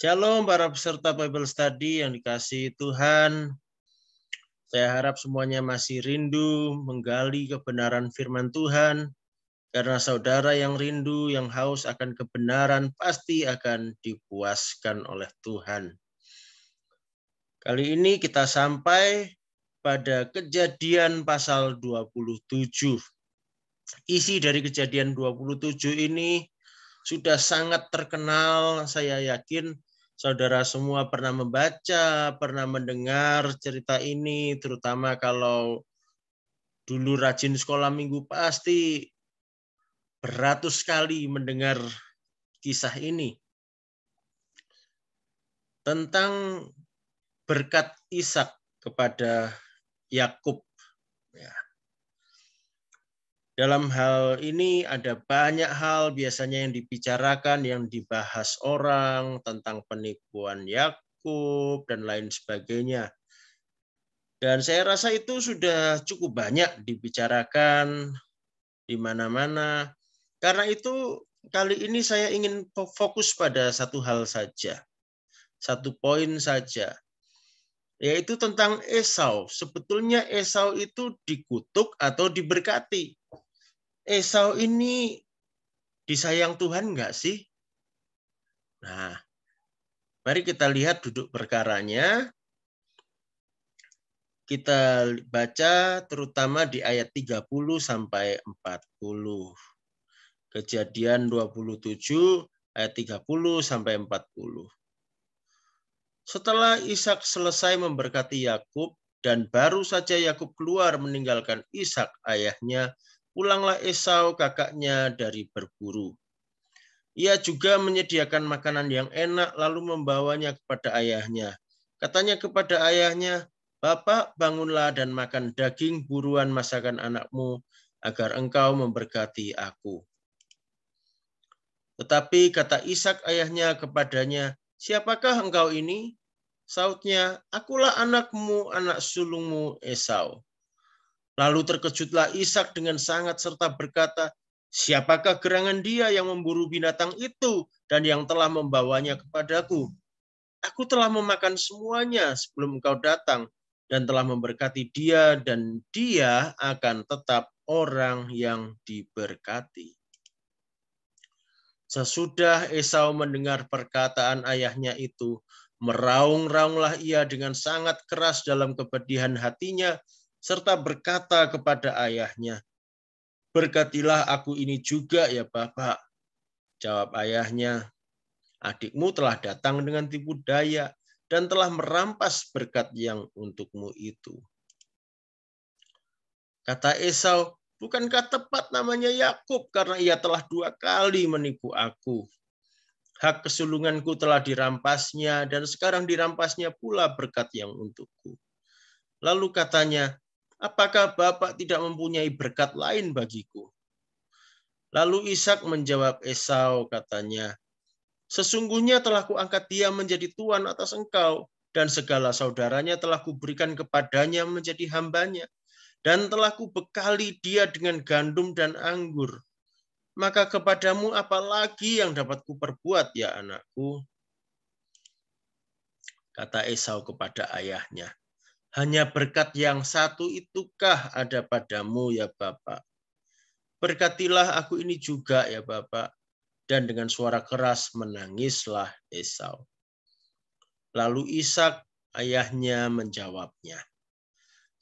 Shalom para peserta Bible Study yang dikasihi Tuhan. Saya harap semuanya masih rindu menggali kebenaran firman Tuhan. Karena saudara yang rindu, yang haus akan kebenaran pasti akan dipuaskan oleh Tuhan. Kali ini kita sampai pada Kejadian pasal 27. Isi dari Kejadian 27 ini sudah sangat terkenal, saya yakin saudara semua pernah membaca, pernah mendengar cerita ini, terutama kalau dulu rajin sekolah minggu pasti beratus kali mendengar kisah ini. Tentang berkat Ishak kepada Yakub. Dalam hal ini ada banyak hal biasanya yang dibicarakan, yang dibahas orang tentang penipuan Yakub dan lain sebagainya. Dan saya rasa itu sudah cukup banyak dibicarakan di mana-mana. Karena itu kali ini saya ingin fokus pada satu hal saja. Satu poin saja. Yaitu tentang Esau. Sebetulnya Esau itu dikutuk atau diberkati. Esau ini disayang Tuhan enggak sih? Nah, mari kita lihat duduk perkaranya. Kita baca terutama di ayat 30 sampai 40. Kejadian 27 ayat 30 sampai 40. Setelah Ishak selesai memberkati Yakub dan baru saja Yakub keluar meninggalkan Ishak ayahnya, pulanglah Esau kakaknya dari berburu. Ia juga menyediakan makanan yang enak lalu membawanya kepada ayahnya. Katanya kepada ayahnya, "Bapak, bangunlah dan makan daging buruan masakan anakmu agar engkau memberkati aku." Tetapi kata Ishak ayahnya kepadanya, "Siapakah engkau ini?" Sautnya, "Akulah anakmu, anak sulungmu Esau." Lalu terkejutlah Ishak dengan sangat serta berkata, "Siapakah gerangan dia yang memburu binatang itu dan yang telah membawanya kepadaku? Aku telah memakan semuanya sebelum engkau datang dan telah memberkati dia dan dia akan tetap orang yang diberkati." Sesudah Esau mendengar perkataan ayahnya itu, meraung-raunglah ia dengan sangat keras dalam kepedihan hatinya, serta berkata kepada ayahnya, "Berkatilah aku ini juga ya Bapak." Jawab ayahnya, "Adikmu telah datang dengan tipu daya dan telah merampas berkat yang untukmu itu." Kata Esau, "Bukankah tepat namanya Yakub karena ia telah 2 kali menipu aku? Hak kesulunganku telah dirampasnya dan sekarang dirampasnya pula berkat yang untukku." Lalu katanya, "Apakah Bapak tidak mempunyai berkat lain bagiku?" Lalu Ishak menjawab Esau, katanya, "Sesungguhnya telah kuangkat dia menjadi tuan atas engkau, dan segala saudaranya telah kuberikan kepadanya menjadi hambanya, dan telah kubekali dia dengan gandum dan anggur. Maka kepadamu apa lagi yang dapat kuperbuat, ya anakku?" Kata Esau kepada ayahnya, "Hanya berkat yang satu itukah ada padamu, ya Bapak? Berkatilah aku ini juga, ya Bapak." Dan dengan suara keras menangislah Esau. Lalu Ishak ayahnya menjawabnya,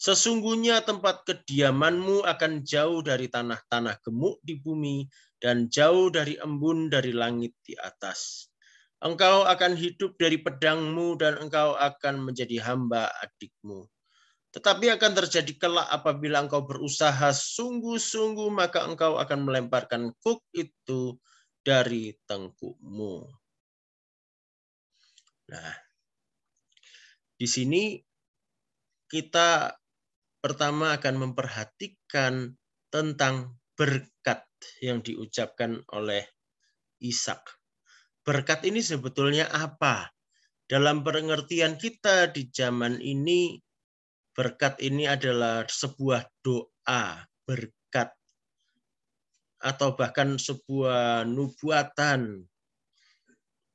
"Sesungguhnya tempat kediamanmu akan jauh dari tanah-tanah gemuk di bumi dan jauh dari embun dari langit di atas. Engkau akan hidup dari pedangmu dan engkau akan menjadi hamba adikmu. Tetapi akan terjadi kelak apabila engkau berusaha sungguh-sungguh, maka engkau akan melemparkan kuk itu dari tengkukmu." Nah, di sini kita pertama akan memperhatikan tentang berkat yang diucapkan oleh Ishak. Berkat ini sebetulnya apa? Dalam pengertian kita di zaman ini, berkat ini adalah sebuah doa, berkat, atau bahkan sebuah nubuatan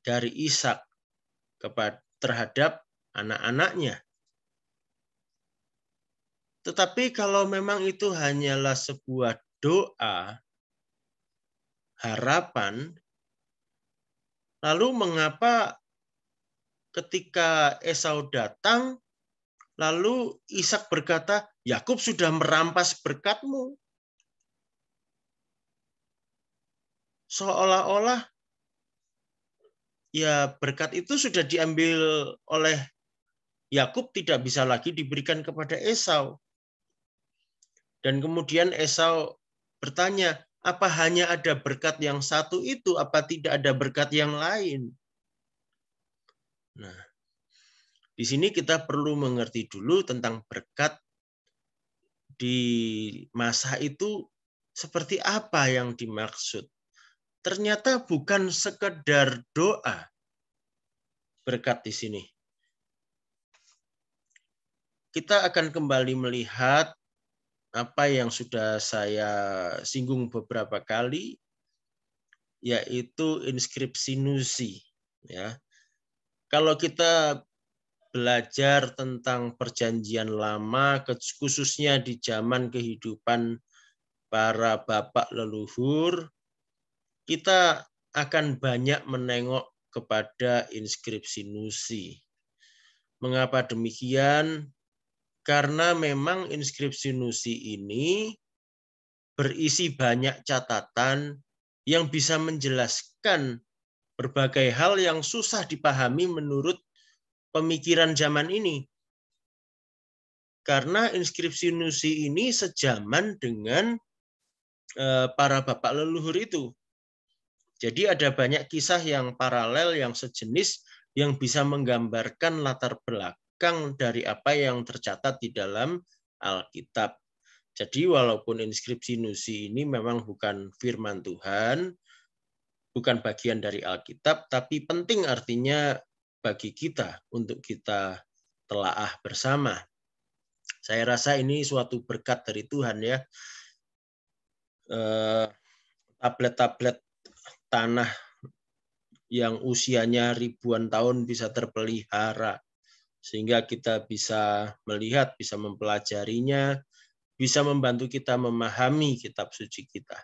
dari Ishak terhadap anak-anaknya. Tetapi kalau memang itu hanyalah sebuah doa, harapan, lalu mengapa ketika Esau datang, lalu Ishak berkata, Yakub sudah merampas berkatmu. Seolah-olah ya berkat itu sudah diambil oleh Yakub, tidak bisa lagi diberikan kepada Esau. Dan kemudian Esau bertanya, apa hanya ada berkat yang satu itu, apa tidak ada berkat yang lain? Nah, di sini kita perlu mengerti dulu tentang berkat di masa itu seperti apa yang dimaksud. Ternyata bukan sekedar doa berkat di sini. Kita akan kembali melihat apa yang sudah saya singgung beberapa kali, yaitu inskripsinusi. Ya. Kalau kita belajar tentang perjanjian lama, khususnya di zaman kehidupan para bapak leluhur, kita akan banyak menengok kepada inskripsinusi. Mengapa demikian? Karena memang inskripsinusi ini berisi banyak catatan yang bisa menjelaskan berbagai hal yang susah dipahami menurut pemikiran zaman ini. Karena inskripsinusi ini sejaman dengan para bapak leluhur itu. Jadi ada banyak kisah yang paralel, yang sejenis, yang bisa menggambarkan latar belakang dari apa yang tercatat di dalam Alkitab. Jadi walaupun inskripsinusi ini memang bukan firman Tuhan, bukan bagian dari Alkitab, tapi penting artinya bagi kita untuk kita telaah bersama. Saya rasa ini suatu berkat dari Tuhan ya. Tablet-tablet tanah yang usianya ribuan tahun bisa terpelihara, sehingga kita bisa melihat, bisa mempelajarinya, bisa membantu kita memahami kitab suci kita.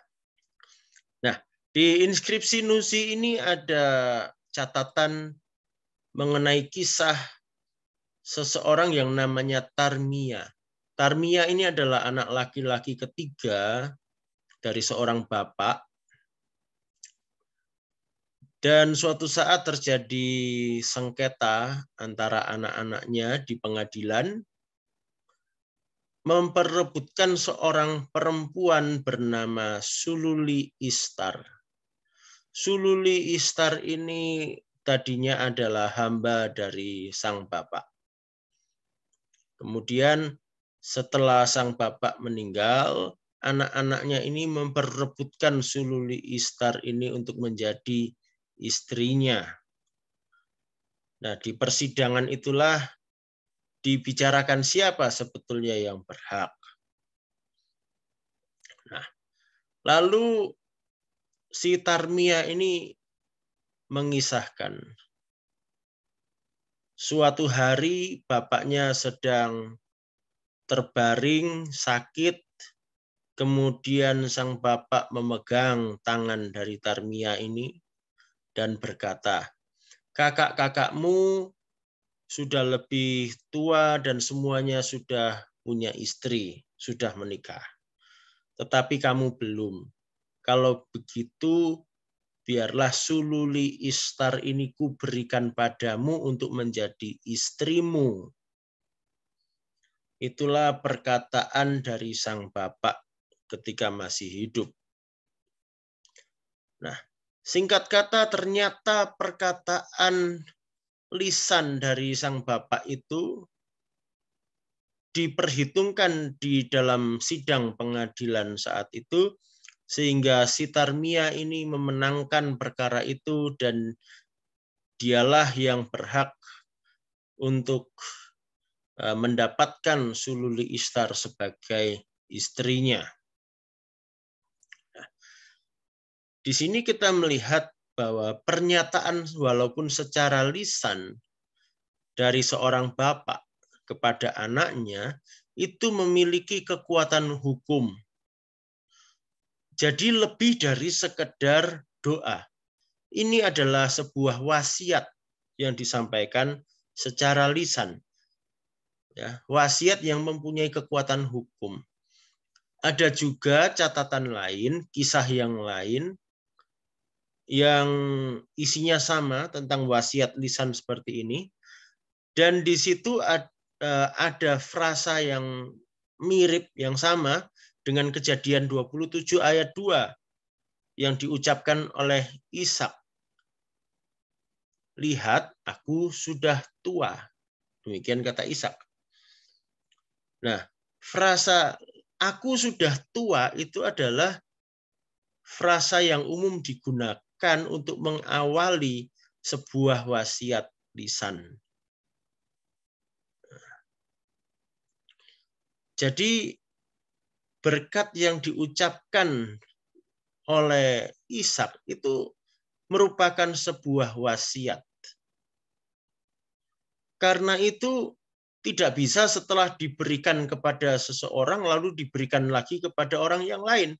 Nah, di inskripsinusi ini ada catatan mengenai kisah seseorang yang namanya Tarmia. Tarmia ini adalah anak laki-laki ketiga dari seorang bapak. Dan suatu saat terjadi sengketa antara anak-anaknya di pengadilan, memperebutkan seorang perempuan bernama Sululi Ishtar. Sululi Ishtar ini tadinya adalah hamba dari sang bapak. Kemudian setelah sang bapak meninggal, anak-anaknya ini memperebutkan Sululi Ishtar ini untuk menjadi istrinya. Nah, di persidangan itulah dibicarakan siapa sebetulnya yang berhak. Nah, lalu si Tarmia ini mengisahkan, suatu hari bapaknya sedang terbaring sakit, kemudian sang bapak memegang tangan dari Tarmia ini dan berkata, kakak-kakakmu sudah lebih tua dan semuanya sudah punya istri, sudah menikah. Tetapi kamu belum. Kalau begitu, biarlah Sululi Ishtar ini kuberikan padamu untuk menjadi istrimu. Itulah perkataan dari sang bapak ketika masih hidup. Nah, singkat kata ternyata perkataan lisan dari sang bapak itu diperhitungkan di dalam sidang pengadilan saat itu, sehingga si Tarmia ini memenangkan perkara itu dan dialah yang berhak untuk mendapatkan Sululi Ishtar sebagai istrinya. Nah, di sini kita melihat bahwa pernyataan walaupun secara lisan dari seorang bapak kepada anaknya itu memiliki kekuatan hukum. Jadi lebih dari sekedar doa. Ini adalah sebuah wasiat yang disampaikan secara lisan. Ya, wasiat yang mempunyai kekuatan hukum. Ada juga catatan lain, kisah yang lain, yang isinya sama tentang wasiat lisan seperti ini. Dan di situ ada frasa yang mirip, yang sama dengan Kejadian 27 ayat 2 yang diucapkan oleh Ishak. Lihat, aku sudah tua. Demikian kata Ishak. Nah, frasa aku sudah tua itu adalah frasa yang umum digunakan untuk mengawali sebuah wasiat lisan. Jadi berkat yang diucapkan oleh Ishak itu merupakan sebuah wasiat. Karena itu tidak bisa setelah diberikan kepada seseorang lalu diberikan lagi kepada orang yang lain.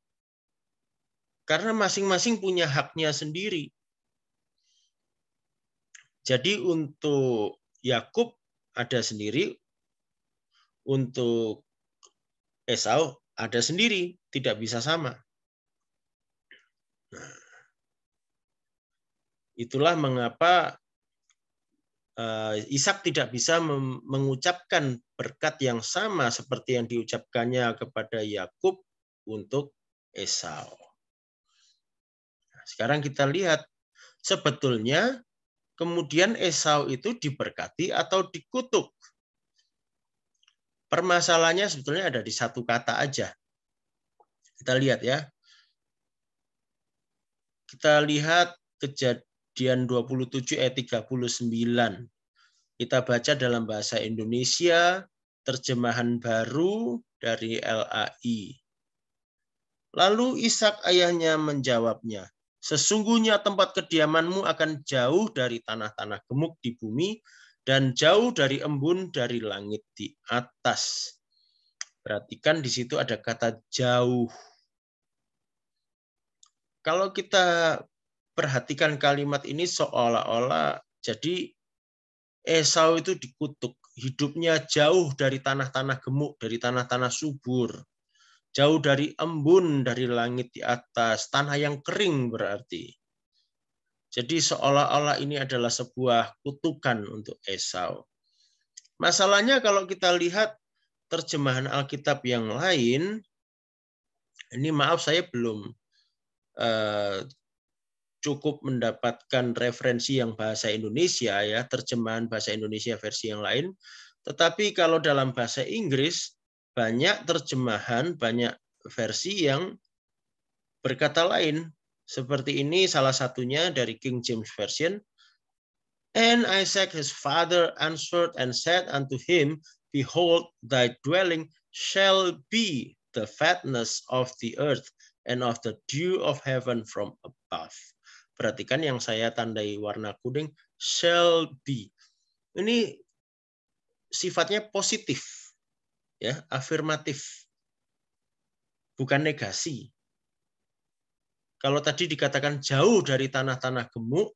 Karena masing-masing punya haknya sendiri. Jadi untuk Yakub ada sendiri, untuk Esau ada sendiri, tidak bisa sama. Nah, itulah mengapa Ishak tidak bisa mengucapkan berkat yang sama seperti yang diucapkannya kepada Yakub untuk Esau. Nah, sekarang kita lihat, sebetulnya kemudian Esau itu diberkati atau dikutuk. Permasalahannya sebetulnya ada di satu kata aja. Kita lihat ya. Kita lihat Kejadian 27 ayat 39. Kita baca dalam bahasa Indonesia, terjemahan baru dari LAI. Lalu Ishak ayahnya menjawabnya, sesungguhnya tempat kediamanmu akan jauh dari tanah-tanah gemuk di bumi dan jauh dari embun dari langit di atas. Perhatikan di situ ada kata jauh. Kalau kita perhatikan kalimat ini seolah-olah jadi Esau itu dikutuk. Hidupnya jauh dari tanah-tanah gemuk, dari tanah-tanah subur. Jauh dari embun, dari langit di atas. Tanah yang kering berarti. Jadi seolah-olah ini adalah sebuah kutukan untuk Esau. Masalahnya kalau kita lihat terjemahan Alkitab yang lain, ini maaf saya belum cukup mendapatkan referensi yang bahasa Indonesia ya, terjemahan bahasa Indonesia versi yang lain. Tetapi kalau dalam bahasa Inggris banyak terjemahan, banyak versi yang berkata lain. Seperti ini salah satunya dari King James Version. And Isaac his father answered and said unto him, Behold, thy dwelling shall be the fatness of the earth and of the dew of heaven from above. Perhatikan yang saya tandai warna kuning, shall be. Ini sifatnya positif, ya, afirmatif, bukan negasi. Kalau tadi dikatakan jauh dari tanah-tanah gemuk,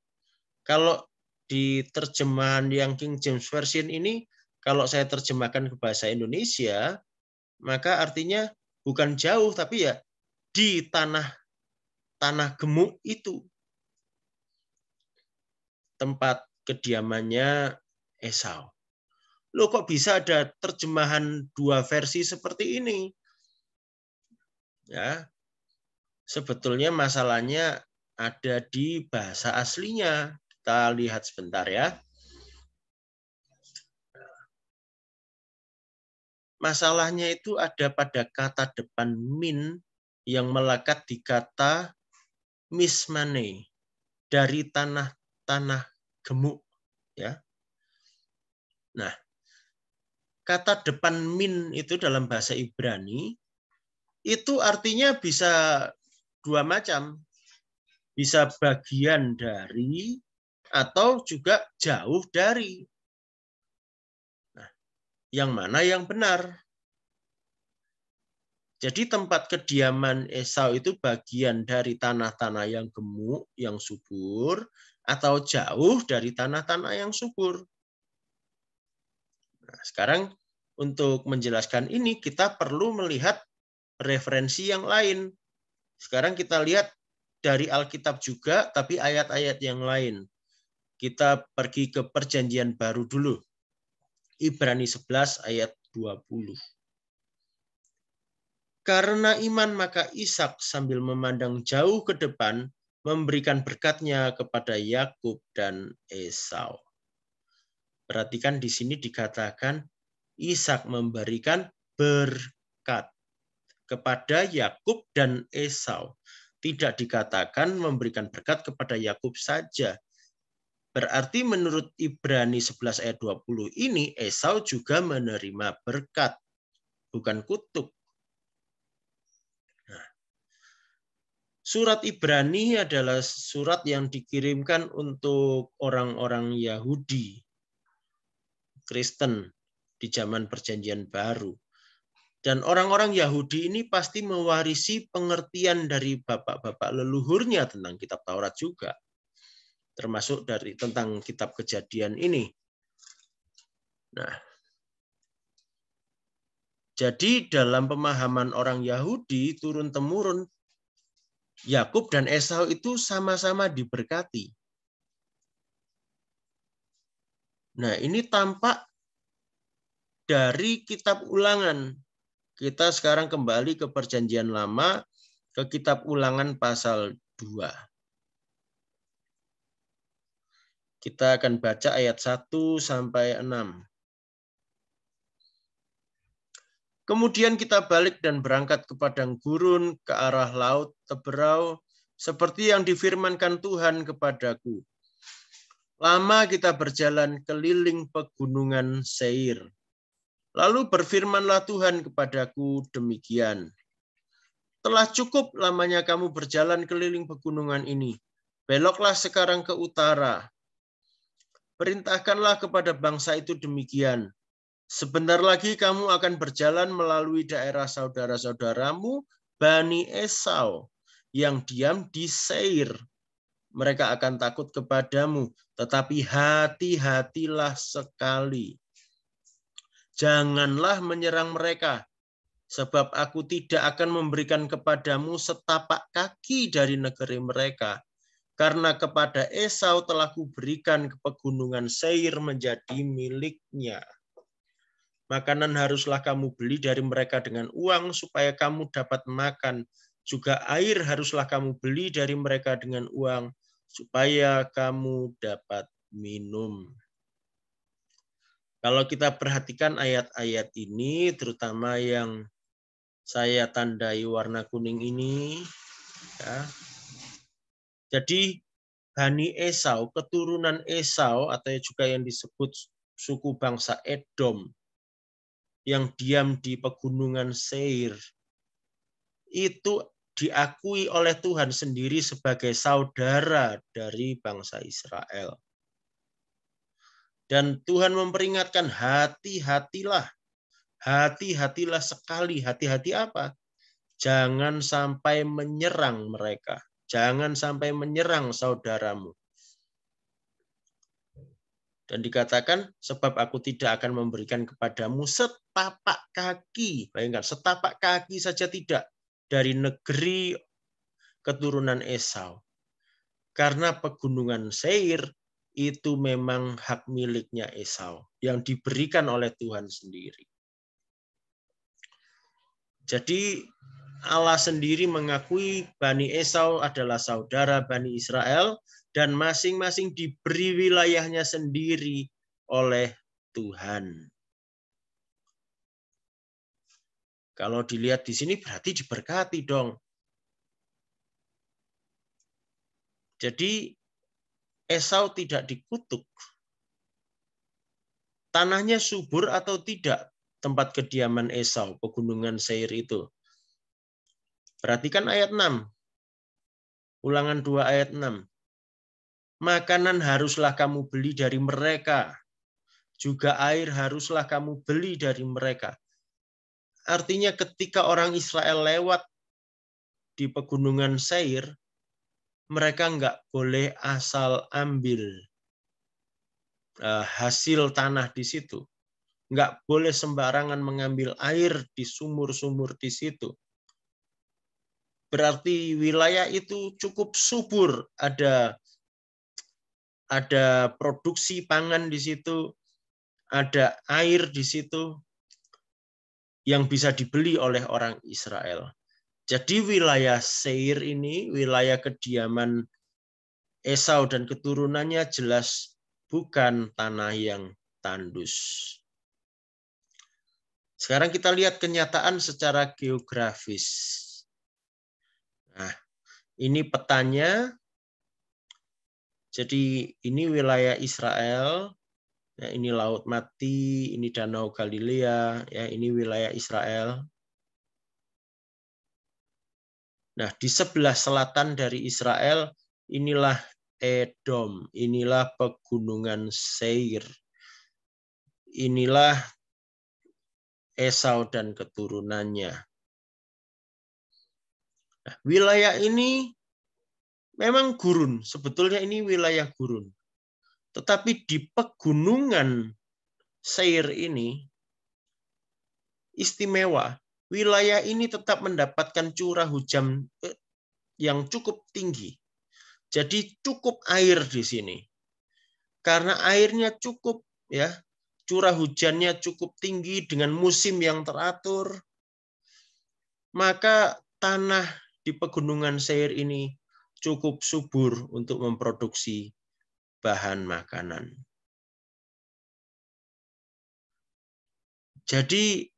kalau di terjemahan yang King James Version ini, kalau saya terjemahkan ke bahasa Indonesia, maka artinya bukan jauh, tapi ya di tanah gemuk itu. Tempat kediamannya Esau. Loh kok bisa ada terjemahan dua versi seperti ini? Ya, sebetulnya masalahnya ada di bahasa aslinya. Kita lihat sebentar ya. Masalahnya itu ada pada kata depan min yang melekat di kata mismane, dari tanah gemuk, ya. Nah, kata depan min itu dalam bahasa Ibrani itu artinya bisa dua macam. Bisa bagian dari atau juga jauh dari. yang mana yang benar. Jadi tempat kediaman Esau itu bagian dari tanah-tanah yang gemuk, yang subur, atau jauh dari tanah-tanah yang subur. Nah, sekarang untuk menjelaskan ini kita perlu melihat referensi yang lain. Sekarang kita lihat dari Alkitab juga, tapi ayat-ayat yang lain. Kita pergi ke Perjanjian Baru dulu. Ibrani 11 ayat 20. Karena iman maka Ishak sambil memandang jauh ke depan memberikan berkatnya kepada Yakub dan Esau. Perhatikan di sini dikatakan Ishak memberikan berkat kepada Yakub dan Esau. Tidak dikatakan memberikan berkat kepada Yakub saja. Berarti menurut Ibrani 11 ayat 20 ini Esau juga menerima berkat, bukan kutuk. Surat Ibrani adalah surat yang dikirimkan untuk orang-orang Yahudi, Kristen di zaman Perjanjian Baru. Dan orang-orang Yahudi ini pasti mewarisi pengertian dari bapak-bapak leluhurnya tentang kitab Taurat juga. Termasuk dari tentang kitab Kejadian ini. Nah, jadi dalam pemahaman orang Yahudi turun-temurun Yakub dan Esau itu sama-sama diberkati. Nah, ini tampak dari kitab Ulangan. Kita sekarang kembali ke Perjanjian Lama, ke kitab Ulangan pasal 2. Kita akan baca ayat 1 sampai 6. Kemudian kita balik dan berangkat ke padang gurun ke arah laut Teberau, seperti yang difirmankan Tuhan kepadaku. Lama kita berjalan keliling pegunungan Seir. Lalu berfirmanlah Tuhan kepadaku demikian. Telah cukup lamanya kamu berjalan keliling pegunungan ini. Beloklah sekarang ke utara. Perintahkanlah kepada bangsa itu demikian. Sebentar lagi kamu akan berjalan melalui daerah saudara-saudaramu, Bani Esau, yang diam di Seir. Mereka akan takut kepadamu, tetapi hati-hatilah sekali. Janganlah menyerang mereka, sebab aku tidak akan memberikan kepadamu setapak kaki dari negeri mereka. Karena kepada Esau telah kuberikan pegunungan Seir menjadi miliknya. Makanan haruslah kamu beli dari mereka dengan uang supaya kamu dapat makan. Juga air haruslah kamu beli dari mereka dengan uang supaya kamu dapat minum. Kalau kita perhatikan ayat-ayat ini, terutama yang saya tandai warna kuning ini, ya. Jadi Bani Esau, keturunan Esau atau juga yang disebut suku bangsa Edom, yang diam di pegunungan Seir, itu diakui oleh Tuhan sendiri sebagai saudara dari bangsa Israel. Dan Tuhan memperingatkan hati-hatilah. Hati-hatilah sekali. Hati-hati apa? Jangan sampai menyerang mereka. Jangan sampai menyerang saudaramu. Dan dikatakan, sebab aku tidak akan memberikan kepadamu setapak kaki. Bayangkan, setapak kaki saja tidak. Dari negeri keturunan Esau. Karena pegunungan Seir itu memang hak miliknya Esau. Yang diberikan oleh Tuhan sendiri. Jadi Allah sendiri mengakui Bani Esau adalah saudara Bani Israel. Dan masing-masing diberi wilayahnya sendiri oleh Tuhan. Kalau dilihat di sini berarti diberkati dong. Jadi Esau tidak dikutuk. Tanahnya subur atau tidak tempat kediaman Esau, pegunungan Seir itu. Perhatikan ayat 6. Ulangan 2 ayat 6. Makanan haruslah kamu beli dari mereka. juga air haruslah kamu beli dari mereka. Artinya ketika orang Israel lewat di pegunungan Seir, mereka nggak boleh asal ambil hasil tanah di situ. Nggak boleh sembarangan mengambil air di sumur-sumur di situ. Berarti wilayah itu cukup subur, ada produksi pangan di situ, ada air di situ yang bisa dibeli oleh orang Israel. Jadi wilayah Seir ini, wilayah kediaman Esau dan keturunannya jelas bukan tanah yang tandus. Sekarang kita lihat kenyataan secara geografis. Nah, ini petanya. Jadi ini wilayah Israel, ya, ini Laut Mati, ini Danau Galilea, ya, ini wilayah Israel. Nah, di sebelah selatan dari Israel, inilah Edom, inilah pegunungan Seir. Inilah Esau dan keturunannya. Nah, wilayah ini memang gurun, sebetulnya ini wilayah gurun. Tetapi di pegunungan Seir ini istimewa. Wilayah ini tetap mendapatkan curah hujan yang cukup tinggi. Jadi cukup air di sini. Karena airnya cukup, ya, curah hujannya cukup tinggi dengan musim yang teratur, maka tanah di pegunungan Seir ini cukup subur untuk memproduksi bahan makanan. Jadi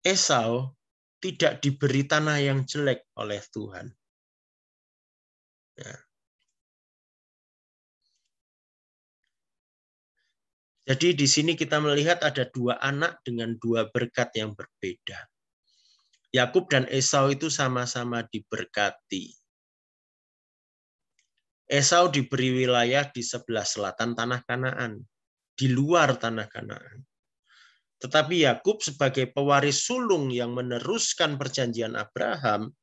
Esau tidak diberi tanah yang jelek oleh Tuhan. Ya. Jadi di sini kita melihat ada dua anak dengan dua berkat yang berbeda. Yakub dan Esau itu sama-sama diberkati. Esau diberi wilayah di sebelah selatan tanah Kanaan, di luar tanah Kanaan. Tetapi Yakub sebagai pewaris sulung yang meneruskan perjanjian Abraham,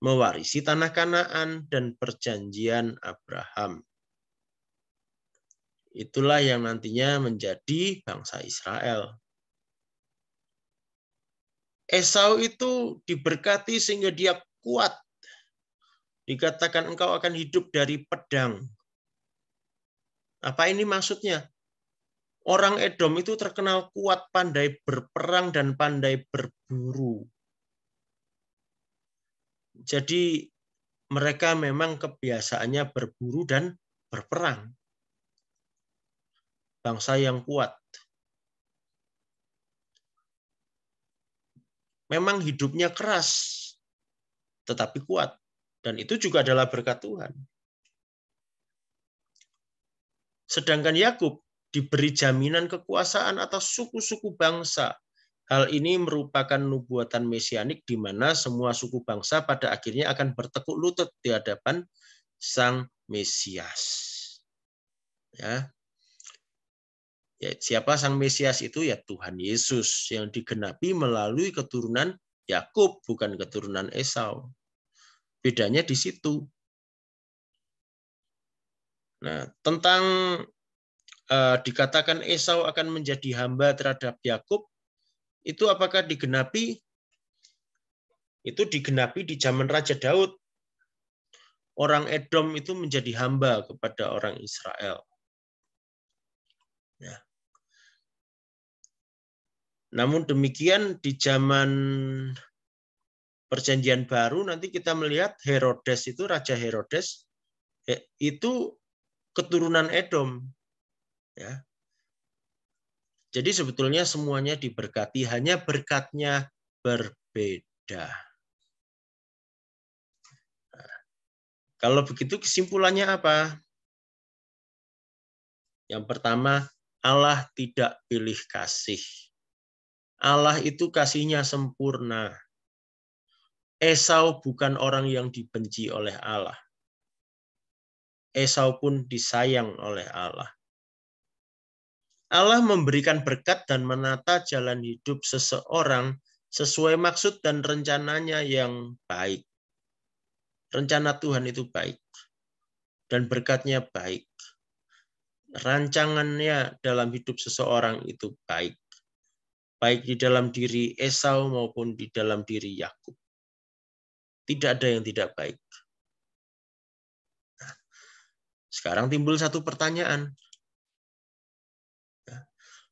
mewarisi tanah Kanaan dan perjanjian Abraham. Itulah yang nantinya menjadi bangsa Israel. Esau itu diberkati sehingga dia kuat. Dikatakan engkau akan hidup dari pedang. Apa ini maksudnya? Orang Edom itu terkenal kuat, pandai berperang, dan pandai berburu. Jadi mereka memang kebiasaannya berburu dan berperang. Bangsa yang kuat. Memang hidupnya keras, tetapi kuat. Dan itu juga adalah berkat Tuhan. Sedangkan Yakub diberi jaminan kekuasaan atas suku-suku bangsa. Hal ini merupakan nubuatan mesianik di mana semua suku bangsa pada akhirnya akan bertekuk lutut di hadapan Sang Mesias. Ya. Ya, siapa Sang Mesias itu? Ya Tuhan Yesus yang digenapi melalui keturunan Yakub, bukan keturunan Esau. Bedanya di situ. Nah, tentang dikatakan Esau akan menjadi hamba terhadap Yakub, itu apakah digenapi? Itu digenapi di zaman Raja Daud. Orang Edom itu menjadi hamba kepada orang Israel. Ya. Namun demikian di zaman Perjanjian Baru nanti kita melihat Herodes itu, Raja Herodes itu keturunan Edom. Ya. Jadi sebetulnya semuanya diberkati, hanya berkatnya berbeda. Nah, kalau begitu kesimpulannya apa? Yang pertama, Allah tidak pilih kasih. Allah itu kasihnya sempurna. Esau bukan orang yang dibenci oleh Allah. Esau pun disayang oleh Allah. Allah memberikan berkat dan menata jalan hidup seseorang sesuai maksud dan rencananya yang baik. Rencana Tuhan itu baik. Dan berkatnya baik. Rancangannya dalam hidup seseorang itu baik. Baik di dalam diri Esau maupun di dalam diri Yakub. Tidak ada yang tidak baik. Sekarang timbul satu pertanyaan.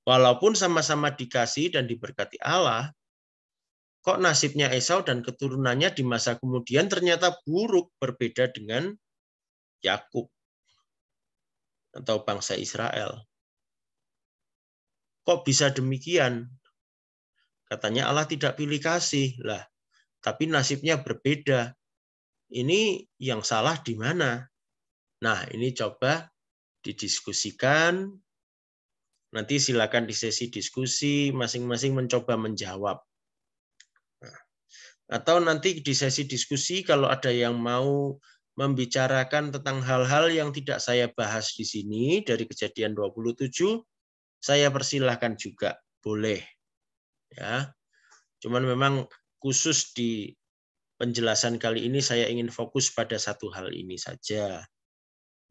Walaupun sama-sama dikasih dan diberkati Allah, kok nasibnya Esau dan keturunannya di masa kemudian ternyata buruk, berbeda dengan Yakub atau bangsa Israel. Kok bisa demikian? Katanya Allah tidak pilih kasih. Lah, tapi nasibnya berbeda. Ini yang salah di mana? Nah, ini coba didiskusikan. Nanti silakan di sesi diskusi masing-masing mencoba menjawab. Atau nanti di sesi diskusi kalau ada yang mau membicarakan tentang hal-hal yang tidak saya bahas di sini dari Kejadian 27, saya persilahkan juga, boleh. Ya. Cuman memang khusus di penjelasan kali ini saya ingin fokus pada satu hal ini saja.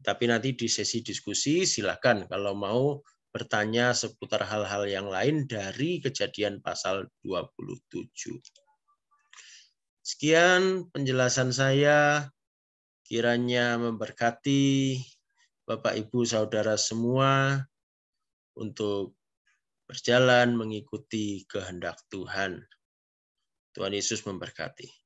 Tapi nanti di sesi diskusi silakan kalau mau bertanya seputar hal-hal yang lain dari Kejadian pasal 27. Sekian penjelasan saya, kiranya memberkati Bapak, Ibu, Saudara semua untuk berjalan mengikuti kehendak Tuhan. Tuhan Yesus memberkati.